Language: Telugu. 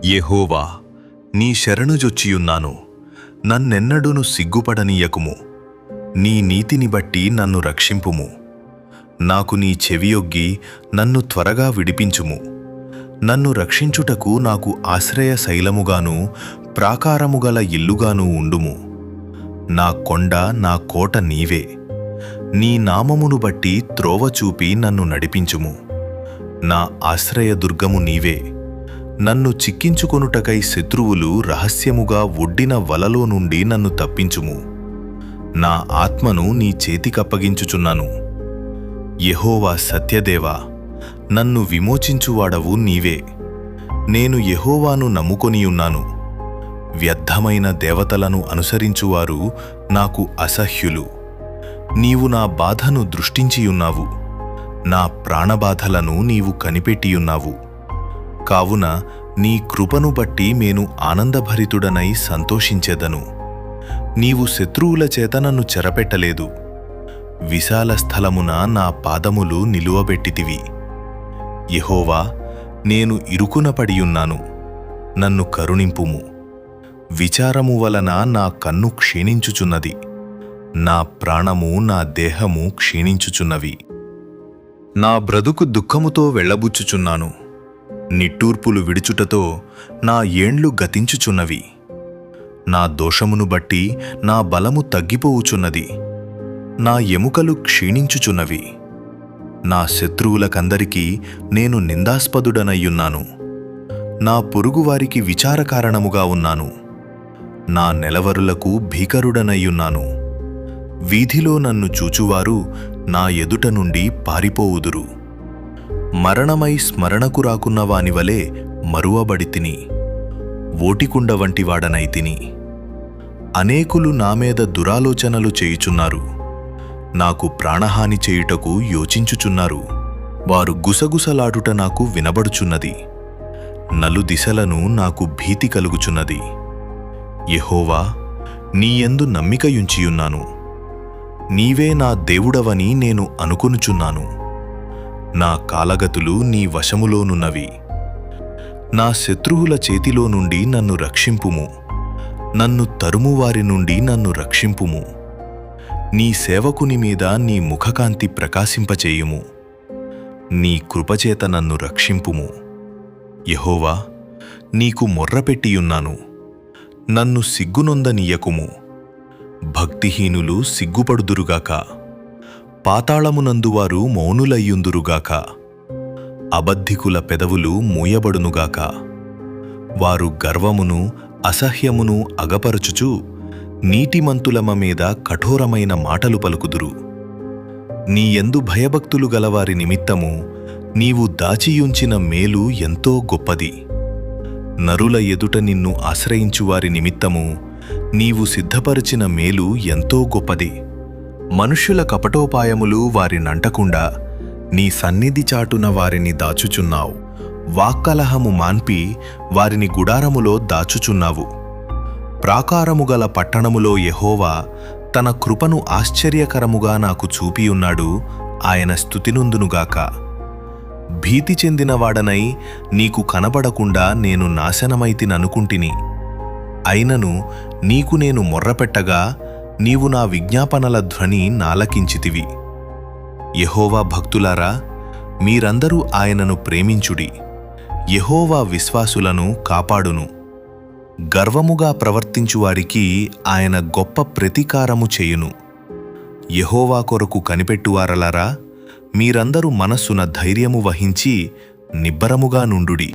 యెహోవా, నీ శరణుజొచ్చియున్నాను. నన్నెన్నడును సిగ్గుపడనీయకుము. నీ నీతిని బట్టి నన్ను రక్షింపుము. నాకు నీ చెవియొగ్గి నన్ను త్వరగా విడిపించుము. నన్ను రక్షించుటకు నాకు ఆశ్రయ శైలముగాను ప్రాకారముగల ఇల్లుగాను ఉండుము. నా కొండ నా కోట నీవే. నీ నామమును బట్టి త్రోవ చూపి నన్ను నడిపించుము. నా ఆశ్రయదుర్గము నీవే. నన్ను చిక్కించుకొనుటకై శత్రువులు రహస్యముగా ఒడ్డిన వలలో నుండి నన్ను తప్పించుము. నా ఆత్మను నీ చేతికప్పగించుచున్నాను. యెహోవా సత్యదేవా, నన్ను విమోచించువాడవు నీవే. నేను యెహోవాను నమ్ముకొనియున్నాను. వ్యర్థమైన దేవతలను అనుసరించువారు నాకు అసహ్యులు. నీవు నా బాధను దృష్టించియున్నావు. నా ప్రాణబాధలను నీవు కనిపెట్టియున్నావు. కావున నీ కృపను బట్టి నేను ఆనందభరితుడనై సంతోషించెదను. నీవు శత్రువుల చేత నన్ను చెరపెట్టలేదు. విశాల స్థలమున నా పాదములు నిలువబెట్టితివి. యెహోవా, నేను ఇరుకున పడియున్నాను. నన్ను కరుణింపుము. విచారము వలన నా కన్ను క్షీణించుచున్నది. నా ప్రాణము నా దేహము క్షీణించుచున్నవి. నా బ్రతుకు దుఃఖముతో వెళ్లబుచ్చుచున్నాను. నిట్టూర్పులు విడుచుటతో నా ఏండ్లు గతించుచున్నవి. నా దోషమును బట్టి నా బలము తగ్గిపోవుచున్నది. నా ఎముకలు క్షీణించుచున్నవి. నా శత్రువులకందరికీ నేను నిందాస్పదుడనయ్యున్నాను. నా పొరుగువారికి విచారకారణముగా ఉన్నాను. నా నెలవరులకు భీకరుడనయ్యున్నాను. వీధిలో నన్ను చూచువారు నా ఎదుట నుండి పారిపోవుదురు. మరణమై స్మరణకు రాకున్న వానివలే మరువబడితిని. ఓటికుండ వంటివాడనైతిని. అనేకులు నా మీద దురాలోచనలు చేయుచున్నారు. నాకు ప్రాణహాని చేయుటకు యోచించుచున్నారు. వారు గుసగుసలాడుట నాకు వినబడుచున్నది. నలుదిశలను నాకు భీతి కలుగుచున్నది. యెహోవా, నీయందు నమ్మికయుంచియున్నాను. నీవే నా దేవుడవని నేను అనుకొనుచున్నాను. నా కాలగతులు నీ వశములోనున్నవి. నా శత్రువుల చేతిలో నుండి నన్ను రక్షింపుము. నన్ను తరుమువారి నుండి నన్ను రక్షింపుము. నీ సేవకుని మీద నీ ముఖకాంతి ప్రకాశింపచేయుము. నీ కృపచేత నన్ను రక్షింపుము. యెహోవా, నీకు మొర్రపెట్టియున్నాను. నన్ను సిగ్గునొందనీయకుము. భక్తిహీనులు సిగ్గుపడుదురుగాక. పాతాళమునందువారు మౌనులయ్యుందురుగాక. అబద్ధికుల పెదవులు మూయబడునుగాక. వారు గర్వమును అసహ్యమును అగపరచుచు నీతిమంతులమ మీద కఠోరమైన మాటలు పలుకుదురు. నీయందు భయభక్తులు గలవారి నిమిత్తము నీవు దాచియుంచిన మేలు ఎంతో గొప్పది. నరుల ఎదుట నిన్ను ఆశ్రయించువారి నిమిత్తము నీవు సిద్ధపరిచిన మేలు ఎంతో గొప్పది. మనుష్యుల కపటోపాయములు వారినంటకుండా నీ సన్నిధి చాటున వారిని దాచుచున్నావు. వాక్కలహము మాన్పి వారిని గుడారములో దాచుచున్నావు. ప్రాకారముగల పట్టణములో యెహోవా తన కృపను ఆశ్చర్యకరముగా నాకు చూపియున్నాడు. ఆయన స్తుతినొందునుగాక. భీతి చెందినవాడనై నీకు కనబడకుండా నేను నాశనమైతిననుకుంటిని. అయినను నీకు నేను మొర్రపెట్టగా నీవు నా విజ్ఞాపనల ధ్వని నాలకించితివి. యెహోవా భక్తులారా, మీరందరూ ఆయనను ప్రేమించుడి. యెహోవా విశ్వాసులను కాపాడును. గర్వముగా ప్రవర్తించువారికి ఆయన గొప్ప ప్రతీకారము చేయును. యెహోవా కొరకు కనిపెట్టువారలారా, మీరందరూ మనస్సున ధైర్యము వహించి నిబ్బరముగా నుండుడి.